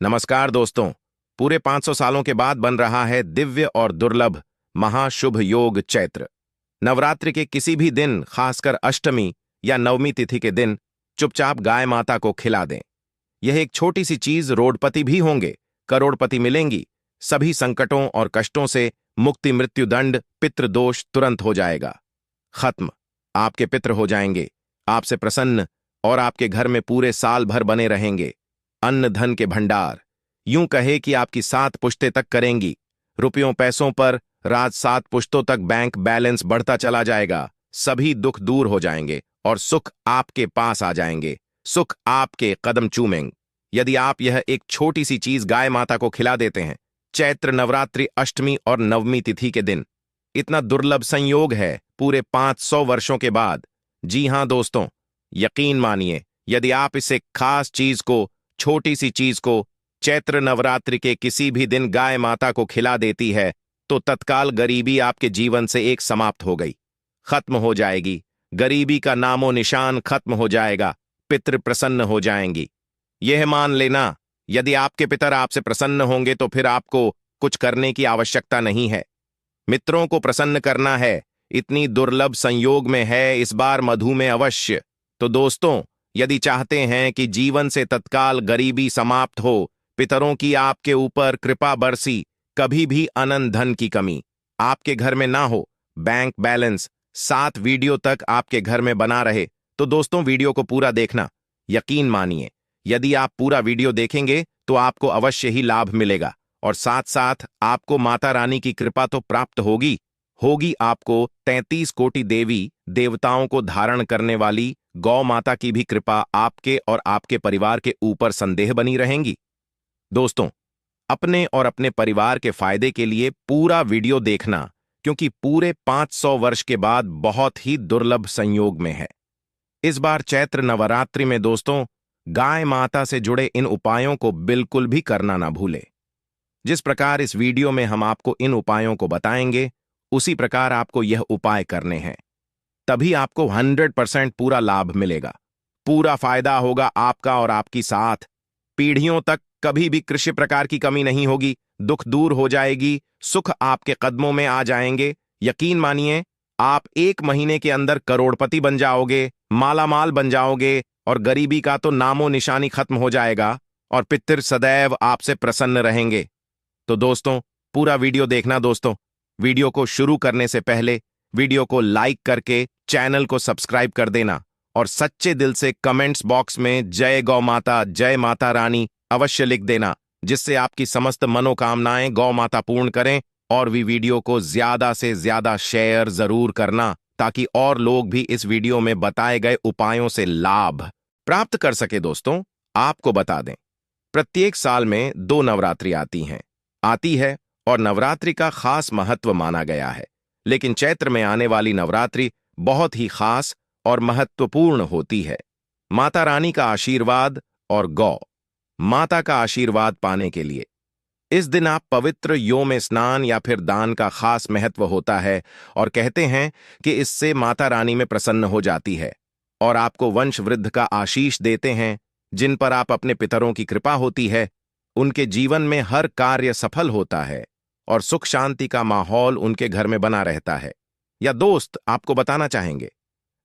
नमस्कार दोस्तों। पूरे 500 सालों के बाद बन रहा है दिव्य और दुर्लभ महाशुभ योग चैत्र नवरात्रि के किसी भी दिन, खासकर अष्टमी या नवमी तिथि के दिन चुपचाप गाय माता को खिला दें। यह एक छोटी सी चीज, रोडपति भी होंगे, करोड़पति मिलेंगी, सभी संकटों और कष्टों से मुक्ति, मृत्युदंड, पितृदोष तुरंत हो जाएगा खत्म। आपके पितृ हो जाएंगे आपसे प्रसन्न और आपके घर में पूरे साल भर बने रहेंगे अन्न धन के भंडार। यूं कहे कि आपकी 7 पुश्तें तक करेंगी। रुपयों पैसों पर राज 7 पुश्तों तक बैंक बैलेंस बढ़ता चला जाएगा। सभी दुख दूर हो जाएंगे और सुख आपके पास आ जाएंगे। सुख आपके कदम चूमेंगे यदि आप यह एक छोटी सी चीज गाय माता को खिला देते हैं। चैत्र नवरात्रि अष्टमी और नवमी तिथि के दिन इतना दुर्लभ संयोग है पूरे 500 वर्षों के बाद। जी हां दोस्तों, यकीन मानिए, यदि आप इसे खास चीज को, छोटी सी चीज को चैत्र नवरात्रि के किसी भी दिन गाय माता को खिला देती है तो तत्काल गरीबी आपके जीवन से एक समाप्त हो गई, खत्म हो जाएगी। गरीबी का नामो निशान खत्म हो जाएगा, पितृ प्रसन्न हो जाएंगी। यह मान लेना, यदि आपके पितर आपसे प्रसन्न होंगे तो फिर आपको कुछ करने की आवश्यकता नहीं है। मित्रों को प्रसन्न करना है, इतनी दुर्लभ संयोग में है इस बार मधुमेह अवश्य। तो दोस्तों, यदि चाहते हैं कि जीवन से तत्काल गरीबी समाप्त हो, पितरों की आपके ऊपर कृपा बरसी, कभी भी अनंत धन की कमी आपके घर में ना हो, बैंक बैलेंस 7 वीडियो तक आपके घर में बना रहे, तो दोस्तों वीडियो को पूरा देखना। यकीन मानिए, यदि आप पूरा वीडियो देखेंगे तो आपको अवश्य ही लाभ मिलेगा और साथ साथ आपको माता रानी की कृपा तो प्राप्त होगी होगी आपको 33 कोटि देवी देवताओं को धारण करने वाली गौ माता की भी कृपा आपके और आपके परिवार के ऊपर संदेह बनी रहेंगी। दोस्तों, अपने और अपने परिवार के फायदे के लिए पूरा वीडियो देखना, क्योंकि पूरे 500 वर्ष के बाद बहुत ही दुर्लभ संयोग में है। इस बार चैत्र नवरात्रि में दोस्तों, गाय माता से जुड़े इन उपायों को बिल्कुल भी करना ना भूले। जिस प्रकार इस वीडियो में हम आपको इन उपायों को बताएंगे, उसी प्रकार आपको यह उपाय करने हैं, तभी आपको 100% पूरा लाभ मिलेगा। पूरा फायदा होगा आपका और आपकी साथ पीढ़ियों तक कभी भी कृषि प्रकार की कमी नहीं होगी, दुख दूर हो जाएगी, सुख आपके कदमों में आ जाएंगे। यकीन मानिए, आप 1 महीने के अंदर करोड़पति बन जाओगे, मालामाल बन जाओगे और गरीबी का तो नामो निशानी खत्म हो जाएगा और पितृ सदैव आपसे प्रसन्न रहेंगे। तो दोस्तों, पूरा वीडियो देखना। दोस्तों, वीडियो को शुरू करने से पहले वीडियो को लाइक करके चैनल को सब्सक्राइब कर देना और सच्चे दिल से कमेंट्स बॉक्स में जय गौ माता, जय माता रानी अवश्य लिख देना, जिससे आपकी समस्त मनोकामनाएं गौ माता पूर्ण करें। और भी वीडियो को ज्यादा से ज्यादा शेयर जरूर करना, ताकि और लोग भी इस वीडियो में बताए गए उपायों से लाभ प्राप्त कर सके। दोस्तों, आपको बता दें, प्रत्येक साल में 2 नवरात्रि आती है और नवरात्रि का खास महत्व माना गया है। लेकिन चैत्र में आने वाली नवरात्रि बहुत ही खास और महत्वपूर्ण होती है। माता रानी का आशीर्वाद और गौ माता का आशीर्वाद पाने के लिए इस दिन आप पवित्र यो में स्नान या फिर दान का खास महत्व होता है और कहते हैं कि इससे माता रानी में प्रसन्न हो जाती है और आपको वंश वृद्ध का आशीष देते हैं। जिन पर आप अपने पितरों की कृपा होती है, उनके जीवन में हर कार्य सफल होता है और सुख शांति का माहौल उनके घर में बना रहता है। या दोस्त, आपको बताना चाहेंगे,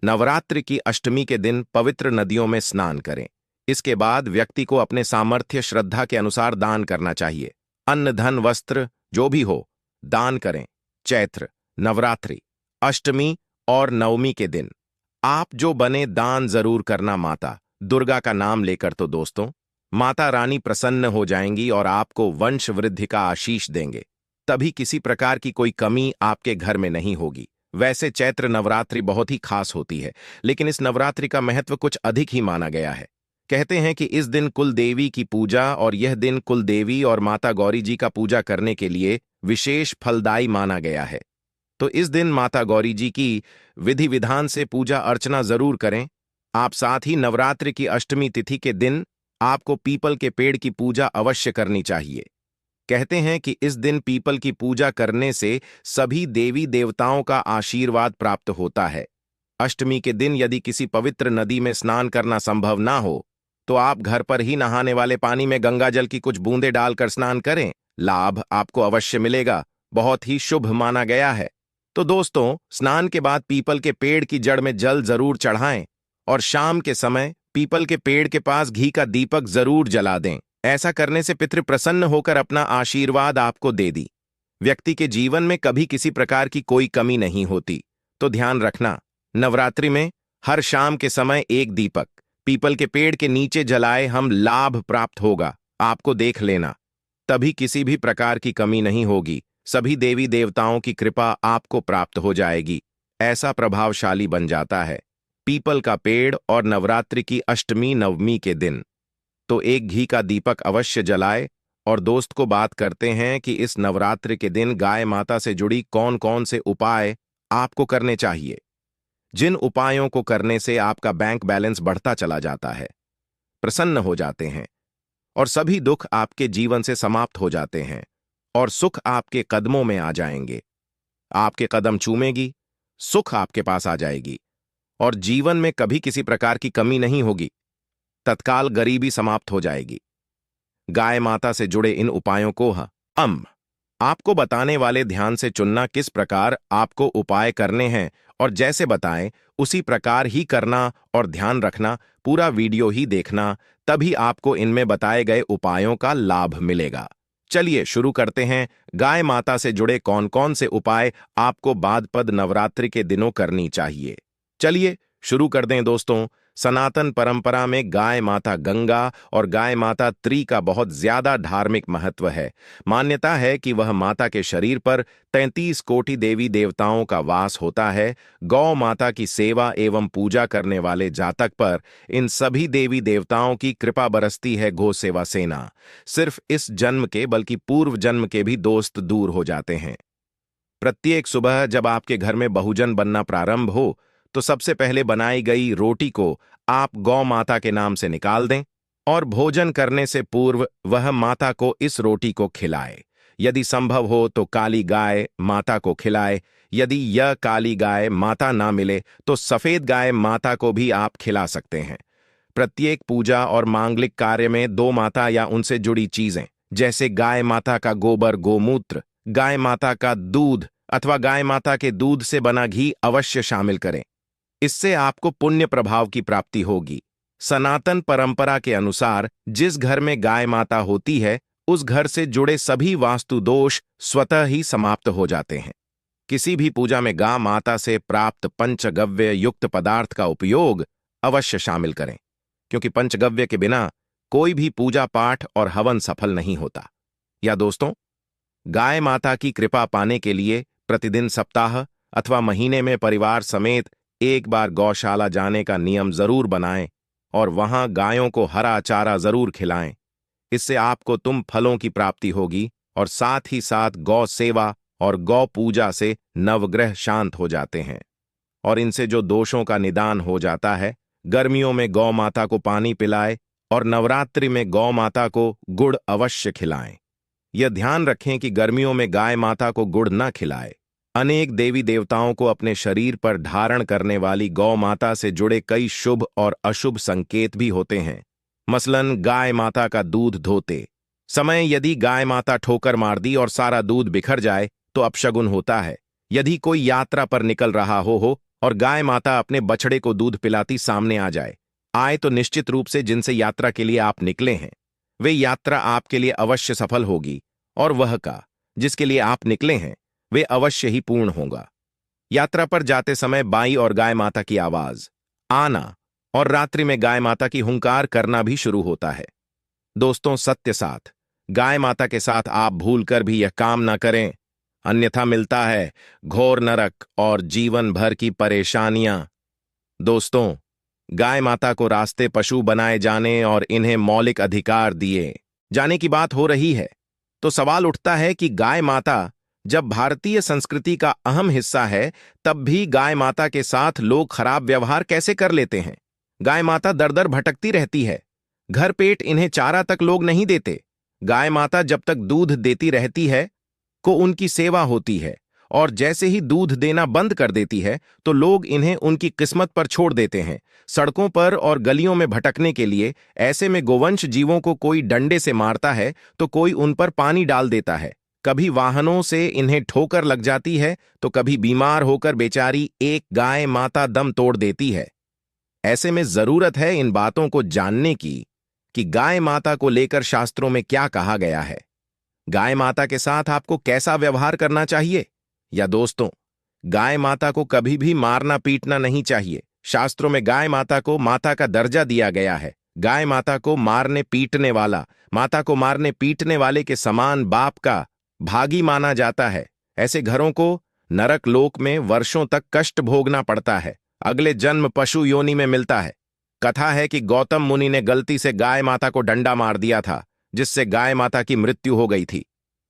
नवरात्रि की अष्टमी के दिन पवित्र नदियों में स्नान करें। इसके बाद व्यक्ति को अपने सामर्थ्य श्रद्धा के अनुसार दान करना चाहिए। अन्न धन वस्त्र जो भी हो, दान करें। चैत्र नवरात्रि अष्टमी और नवमी के दिन आप जो बने दान जरूर करना माता दुर्गा का नाम लेकर। तो दोस्तों, माता रानी प्रसन्न हो जाएंगी और आपको वंश वृद्धि का आशीष देंगे। तभी किसी प्रकार की कोई कमी आपके घर में नहीं होगी। वैसे चैत्र नवरात्रि बहुत ही खास होती है, लेकिन इस नवरात्रि का महत्व कुछ अधिक ही माना गया है। कहते हैं कि इस दिन कुल देवी की पूजा और यह दिन कुल देवी और माता गौरी जी का पूजा करने के लिए विशेष फलदायी माना गया है। तो इस दिन माता गौरी जी की विधि विधान से पूजा अर्चना जरूर करें आप। साथ ही नवरात्रि की अष्टमी तिथि के दिन आपको पीपल के पेड़ की पूजा अवश्य करनी चाहिए। कहते हैं कि इस दिन पीपल की पूजा करने से सभी देवी देवताओं का आशीर्वाद प्राप्त होता है। अष्टमी के दिन यदि किसी पवित्र नदी में स्नान करना संभव ना हो, तो आप घर पर ही नहाने वाले पानी में गंगा जल की कुछ बूंदें डालकर स्नान करें। लाभ आपको अवश्य मिलेगा, बहुत ही शुभ माना गया है। तो दोस्तों, स्नान के बाद पीपल के पेड़ की जड़ में जल जरूर चढ़ाएं और शाम के समय पीपल के पेड़ के पास घी का दीपक जरूर जला दें। ऐसा करने से पितृ प्रसन्न होकर अपना आशीर्वाद आपको दे दी। व्यक्ति के जीवन में कभी किसी प्रकार की कोई कमी नहीं होती। तो ध्यान रखना, नवरात्रि में हर शाम के समय एक दीपक पीपल के पेड़ के नीचे जलाए हम लाभ प्राप्त होगा। आपको देख लेना, तभी किसी भी प्रकार की कमी नहीं होगी। सभी देवी देवताओं की कृपा आपको प्राप्त हो जाएगी। ऐसा प्रभावशाली बन जाता है पीपल का पेड़। और नवरात्रि की अष्टमी नवमी के दिन तो एक घी का दीपक अवश्य जलाए। और दोस्त को बात करते हैं कि इस नवरात्रि के दिन गाय माता से जुड़ी कौन कौन से उपाय आपको करने चाहिए, जिन उपायों को करने से आपका बैंक बैलेंस बढ़ता चला जाता है, प्रसन्न हो जाते हैं और सभी दुख आपके जीवन से समाप्त हो जाते हैं और सुख आपके कदमों में आ जाएंगे। आपके कदम चूमेगी, सुख आपके पास आ जाएगी और जीवन में कभी किसी प्रकार की कमी नहीं होगी। तत्काल गरीबी समाप्त हो जाएगी। गाय माता से जुड़े इन उपायों को आपको बताने वाले ध्यान से चुनना किस प्रकार आपको उपाय करने हैं और जैसे बताएं उसी प्रकार ही करना और ध्यान रखना। पूरा वीडियो ही देखना, तभी आपको इनमें बताए गए उपायों का लाभ मिलेगा। चलिए शुरू करते हैं। गाय माता से जुड़े कौन कौन से उपाय आपको भाद्रपद नवरात्रि के दिनों करनी चाहिए, चलिए शुरू कर दें दोस्तों। सनातन परंपरा में गाय माता गंगा और गाय माता त्री का बहुत ज्यादा धार्मिक महत्व है। मान्यता है कि वह माता के शरीर पर 33 कोटि देवी देवताओं का वास होता है। गौ माता की सेवा एवं पूजा करने वाले जातक पर इन सभी देवी देवताओं की कृपा बरसती है। गौ सेवा सेना सिर्फ इस जन्म के बल्कि पूर्व जन्म के भी दोस्त दूर हो जाते हैं। प्रत्येक सुबह जब आपके घर में बहुजन बनना प्रारंभ हो तो सबसे पहले बनाई गई रोटी को आप गौ माता के नाम से निकाल दें और भोजन करने से पूर्व वह माता को इस रोटी को खिलाए। यदि संभव हो तो काली गाय माता को खिलाए। यदि यह काली गाय माता ना मिले तो सफेद गाय माता को भी आप खिला सकते हैं। प्रत्येक पूजा और मांगलिक कार्य में दो माता या उनसे जुड़ी चीजें जैसे गाय माता का गोबर गोमूत्र, गाय माता का दूध अथवा गाय माता के दूध से बना घी अवश्य शामिल करें। इससे आपको पुण्य प्रभाव की प्राप्ति होगी। सनातन परंपरा के अनुसार जिस घर में गाय माता होती है उस घर से जुड़े सभी वास्तु दोष स्वतः ही समाप्त हो जाते हैं। किसी भी पूजा में गाय माता से प्राप्त पंचगव्य युक्त पदार्थ का उपयोग अवश्य शामिल करें, क्योंकि पंचगव्य के बिना कोई भी पूजा पाठ और हवन सफल नहीं होता। या दोस्तों, गाय माता की कृपा पाने के लिए प्रतिदिन, सप्ताह अथवा महीने में परिवार समेत एक बार गौशाला जाने का नियम जरूर बनाएं और वहां गायों को हरा चारा जरूर खिलाएं। इससे आपको फलों की प्राप्ति होगी और साथ ही साथ गौ सेवा और गौ पूजा से नवग्रह शांत हो जाते हैं और इनसे जो दोषों का निदान हो जाता है। गर्मियों में गौ माता को पानी पिलाएं और नवरात्रि में गौ माता को गुड़ अवश्य खिलाएं। यह ध्यान रखें कि गर्मियों में गाय माता को गुड़ न खिलाएं। अनेक देवी देवताओं को अपने शरीर पर धारण करने वाली गौ माता से जुड़े कई शुभ और अशुभ संकेत भी होते हैं। मसलन गाय माता का दूध धोते समय यदि गाय माता ठोकर मार दी और सारा दूध बिखर जाए तो अपशगुन होता है। यदि कोई यात्रा पर निकल रहा हो और गाय माता अपने बछड़े को दूध पिलाती सामने आए तो निश्चित रूप से जिनसे यात्रा के लिए आप निकले हैं वे यात्रा आपके लिए अवश्य सफल होगी और वह का जिसके लिए आप निकले हैं वे अवश्य ही पूर्ण होगा। यात्रा पर जाते समय बाई और गाय माता की आवाज आना और रात्रि में गाय माता की हुंकार करना भी शुरू होता है। दोस्तों, सत्य साथ गाय माता के साथ आप भूलकर भी यह काम ना करें, अन्यथा मिलता है घोर नरक और जीवन भर की परेशानियां। दोस्तों, गाय माता को रास्ते पशु बनाए जाने और इन्हें मौलिक अधिकार दिए जाने की बात हो रही है तो सवाल उठता है कि गाय माता जब भारतीय संस्कृति का अहम हिस्सा है तब भी गाय माता के साथ लोग खराब व्यवहार कैसे कर लेते हैं। गाय माता दर दर भटकती रहती है, घर पेट इन्हें चारा तक लोग नहीं देते। गाय माता जब तक दूध देती रहती है को उनकी सेवा होती है और जैसे ही दूध देना बंद कर देती है तो लोग इन्हें उनकी किस्मत पर छोड़ देते हैं। सड़कों पर और गलियों में भटकने के लिए ऐसे में गोवंश जीवों को कोई डंडे से मारता है तो कोई उन पर पानी डाल देता है। कभी वाहनों से इन्हें ठोकर लग जाती है तो कभी बीमार होकर बेचारी एक गाय माता दम तोड़ देती है। ऐसे में जरूरत है इन बातों को जानने की कि गाय माता को लेकर शास्त्रों में क्या कहा गया है। गाय माता के साथ आपको कैसा व्यवहार करना चाहिए। या दोस्तों, गाय माता को कभी भी मारना पीटना नहीं चाहिए। शास्त्रों में गाय माता को माता का दर्जा दिया गया है। गाय माता को मारने पीटने वाला माता को मारने पीटने वाले के समान बाप का भागी माना जाता है। ऐसे घरों को नरक लोक में वर्षों तक कष्ट भोगना पड़ता है। अगले जन्म पशु योनि में मिलता है। कथा है कि गौतम मुनि ने गलती से गाय माता को डंडा मार दिया था, जिससे गाय माता की मृत्यु हो गई थी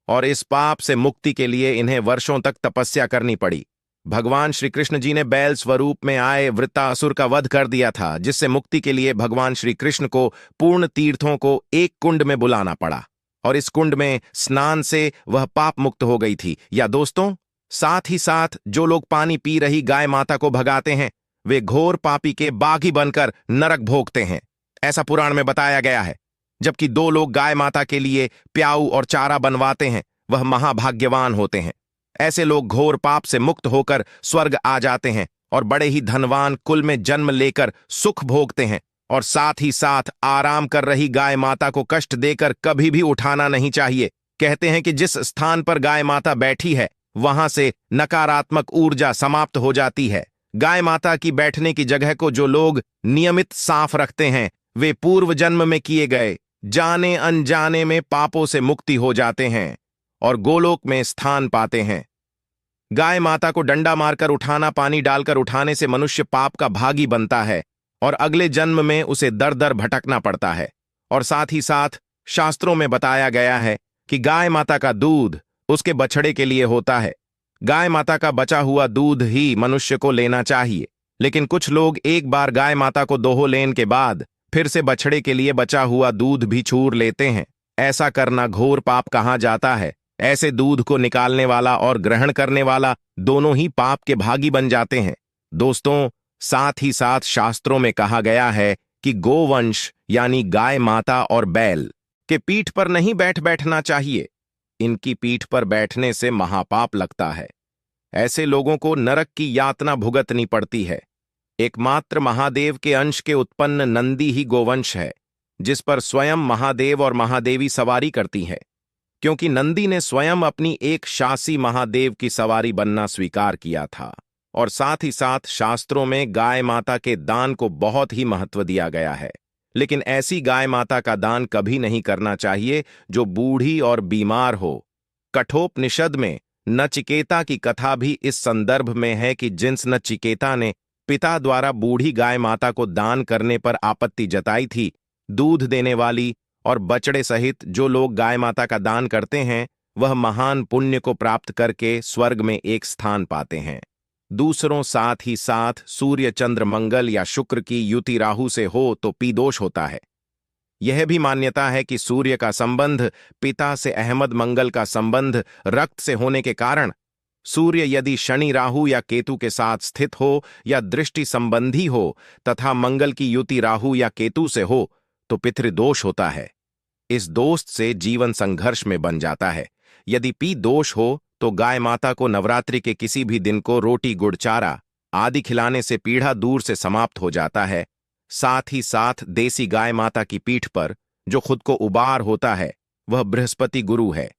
और इस पाप से मुक्ति के लिए इन्हें वर्षों तक तपस्या करनी पड़ी। भगवान श्री कृष्ण जी ने बैल स्वरूप में आए वृत्तासुर का वध कर दिया था, जिससे मुक्ति के लिए भगवान श्री कृष्ण को पूर्ण तीर्थों को एक कुंड में बुलाना पड़ा और इस कुंड में स्नान से वह पाप मुक्त हो गई थी। या दोस्तों, साथ ही साथ जो लोग पानी पी रही गाय माता को भगाते हैं वे घोर पापी के बागी बनकर नरक भोगते हैं, ऐसा पुराण में बताया गया है। जबकि दो लोग गाय माता के लिए प्याऊ और चारा बनवाते हैं वह महाभाग्यवान होते हैं। ऐसे लोग घोर पाप से मुक्त होकर स्वर्ग आ जाते हैं और बड़े ही धनवान कुल में जन्म लेकर सुख भोगते हैं। और साथ ही साथ आराम कर रही गाय माता को कष्ट देकर कभी भी उठाना नहीं चाहिए। कहते हैं कि जिस स्थान पर गाय माता बैठी है वहां से नकारात्मक ऊर्जा समाप्त हो जाती है। गाय माता की बैठने की जगह को जो लोग नियमित साफ रखते हैं वे पूर्व जन्म में किए गए जाने अनजाने में पापों से मुक्ति हो जाते हैं और गोलोक में स्थान पाते हैं। गाय माता को डंडा मारकर उठाना, पानी डालकर उठाने से मनुष्य पाप का भागी बनता है और अगले जन्म में उसे दर दर भटकना पड़ता है। और साथ ही साथ शास्त्रों में बताया गया है कि गाय माता का दूध उसके बछड़े के लिए होता है। गाय माता का बचा हुआ दूध ही मनुष्य को लेना चाहिए, लेकिन कुछ लोग एक बार गाय माता को दोहो लेने के बाद फिर से बछड़े के लिए बचा हुआ दूध भी छूर लेते हैं। ऐसा करना घोर पाप कहा जाता है। ऐसे दूध को निकालने वाला और ग्रहण करने वाला दोनों ही पाप के भागी बन जाते हैं। दोस्तों, साथ ही साथ शास्त्रों में कहा गया है कि गोवंश यानी गाय माता और बैल के पीठ पर नहीं बैठना चाहिए। इनकी पीठ पर बैठने से महापाप लगता है। ऐसे लोगों को नरक की यातना भुगतनी पड़ती है। एकमात्र महादेव के अंश के उत्पन्न नंदी ही गोवंश है, जिस पर स्वयं महादेव और महादेवी सवारी करती है। क्योंकि नंदी ने स्वयं अपनी एक शासी महादेव की सवारी बनना स्वीकार किया था। और साथ ही साथ शास्त्रों में गाय माता के दान को बहुत ही महत्व दिया गया है। लेकिन ऐसी गाय माता का दान कभी नहीं करना चाहिए जो बूढ़ी और बीमार हो। कठोपनिषद में नचिकेता की कथा भी इस संदर्भ में है कि जिस नचिकेता ने पिता द्वारा बूढ़ी गाय माता को दान करने पर आपत्ति जताई थी, दूध देने वाली और बछड़े सहित जो लोग गाय माता का दान करते हैं वह महान पुण्य को प्राप्त करके स्वर्ग में एक स्थान पाते हैं। दूसरों, साथ ही साथ सूर्य चंद्र मंगल या शुक्र की युति राहु से हो तो पीदोष होता है। यह भी मान्यता है कि सूर्य का संबंध पिता से अहमद, मंगल का संबंध रक्त से होने के कारण सूर्य यदि शनि, राहु या केतु के साथ स्थित हो या दृष्टि संबंधी हो तथा मंगल की युति राहु या केतु से हो तो पितृदोष होता है। इस दोष से जीवन संघर्ष में बन जाता है। यदि पी दोष हो तो गाय माता को नवरात्रि के किसी भी दिन को रोटी, गुड़, चारा आदि खिलाने से पीढ़ा दूर से समाप्त हो जाता है। साथ ही साथ देसी गाय माता की पीठ पर जो खुद को उबार होता है वह बृहस्पति गुरु है।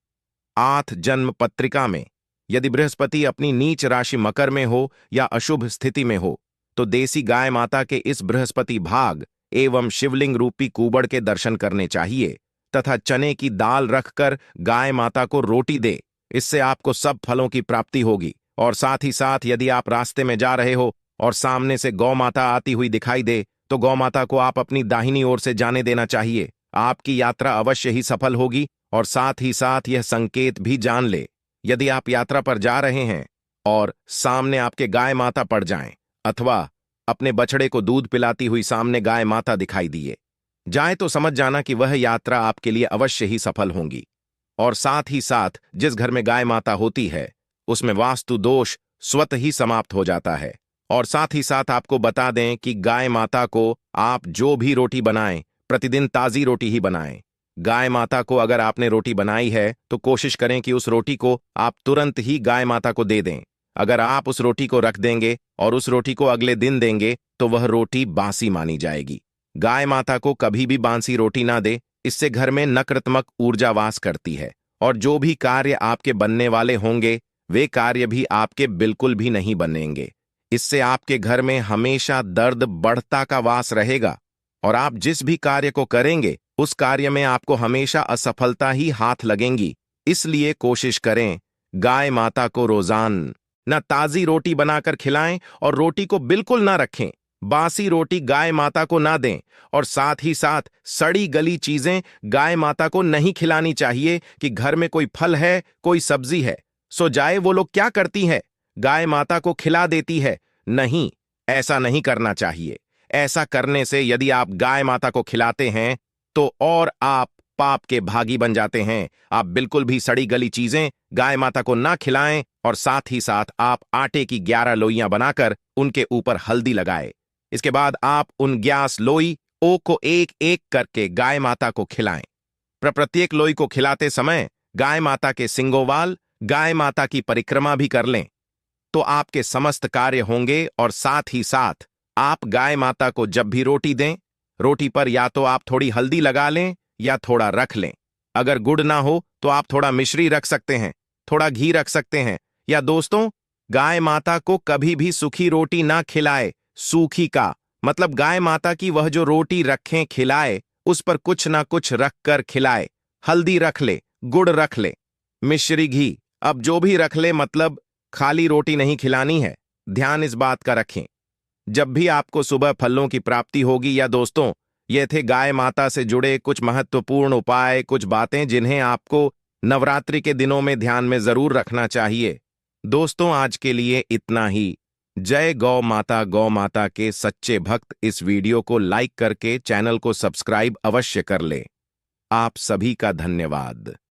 8 जन्म पत्रिका में यदि बृहस्पति अपनी नीच राशि मकर में हो या अशुभ स्थिति में हो तो देसी गाय माता के इस बृहस्पति भाग एवं शिवलिंग रूपी कुबड़ के दर्शन करने चाहिए तथा चने की दाल रखकर गाय माता को रोटी दे। इससे आपको सब फलों की प्राप्ति होगी। और साथ ही साथ यदि आप रास्ते में जा रहे हो और सामने से गौ माता आती हुई दिखाई दे तो गौ माता को आप अपनी दाहिनी ओर से जाने देना चाहिए। आपकी यात्रा अवश्य ही सफल होगी। और साथ ही साथ यह संकेत भी जान ले, यदि आप यात्रा पर जा रहे हैं और सामने आपके गाय माता पड़ जाएं अथवा अपने बछड़े को दूध पिलाती हुई सामने गाय माता दिखाई दिए जाए तो समझ जाना कि वह यात्रा आपके लिए अवश्य ही सफल होगी। और साथ ही साथ जिस घर में गाय माता होती है उसमें वास्तु दोष स्वतः ही समाप्त हो जाता है। और साथ ही साथ आपको बता दें कि गाय माता को आप जो भी रोटी बनाएं, प्रतिदिन ताज़ी रोटी ही बनाएं। गाय माता को अगर आपने रोटी बनाई है तो कोशिश करें कि उस रोटी को आप तुरंत ही गाय माता को दे दें। अगर आप उस रोटी को रख देंगे और उस रोटी को अगले दिन देंगे तो वह रोटी बासी मानी जाएगी। गाय माता को कभी भी बासी रोटी ना दे, इससे घर में नकारात्मक ऊर्जा वास करती है और जो भी कार्य आपके बनने वाले होंगे वे कार्य भी आपके बिल्कुल भी नहीं बनेंगे। इससे आपके घर में हमेशा दर्द बढ़ता का वास रहेगा और आप जिस भी कार्य को करेंगे उस कार्य में आपको हमेशा असफलता ही हाथ लगेंगी। इसलिए कोशिश करें गाय माता को रोजाना ताजी रोटी बनाकर खिलाएं और रोटी को बिल्कुल ना रखें। बासी रोटी गाय माता को ना दें और साथ ही साथ सड़ी गली चीजें गाय माता को नहीं खिलानी चाहिए कि घर में कोई फल है, कोई सब्जी है, सो जाए वो लोग क्या करती है, गाय माता को खिला देती है। नहीं, ऐसा नहीं करना चाहिए। ऐसा करने से यदि आप गाय माता को खिलाते हैं तो और आप पाप के भागी बन जाते हैं। आप बिल्कुल भी सड़ी गली चीजें गाय माता को ना खिलाएं और साथ ही साथ आप आटे की 11 लोइयां बनाकर उनके ऊपर हल्दी लगाएं। इसके बाद आप उन 11 लोई ओ को एक एक करके गाय माता को खिलाएं। प्रत्येक लोई को खिलाते समय गाय माता के सिंगोवाल, गाय माता की परिक्रमा भी कर लें तो आपके समस्त कार्य होंगे। और साथ ही साथ आप गाय माता को जब भी रोटी दें, रोटी पर या तो आप थोड़ी हल्दी लगा लें या थोड़ा रख लें। अगर गुड़ ना हो तो आप थोड़ा मिश्री रख सकते हैं, थोड़ा घी रख सकते हैं। या दोस्तों, गाय माता को कभी भी सूखी रोटी ना खिलाए। सूखी का मतलब गाय माता की वह जो रोटी रखें खिलाए उस पर कुछ ना कुछ रख कर खिलाए। हल्दी रख ले, गुड़ रख ले, मिश्री, घी, अब जो भी रख ले, मतलब खाली रोटी नहीं खिलानी है। ध्यान इस बात का रखें। जब भी आपको सुबह फलों की प्राप्ति होगी। या दोस्तों, ये थे गाय माता से जुड़े कुछ महत्वपूर्ण उपाय, कुछ बातें जिन्हें आपको नवरात्रि के दिनों में ध्यान में जरूर रखना चाहिए। दोस्तों, आज के लिए इतना ही। जय गौ माता। गौ माता के सच्चे भक्त इस वीडियो को लाइक करके चैनल को सब्सक्राइब अवश्य कर ले। आप सभी का धन्यवाद।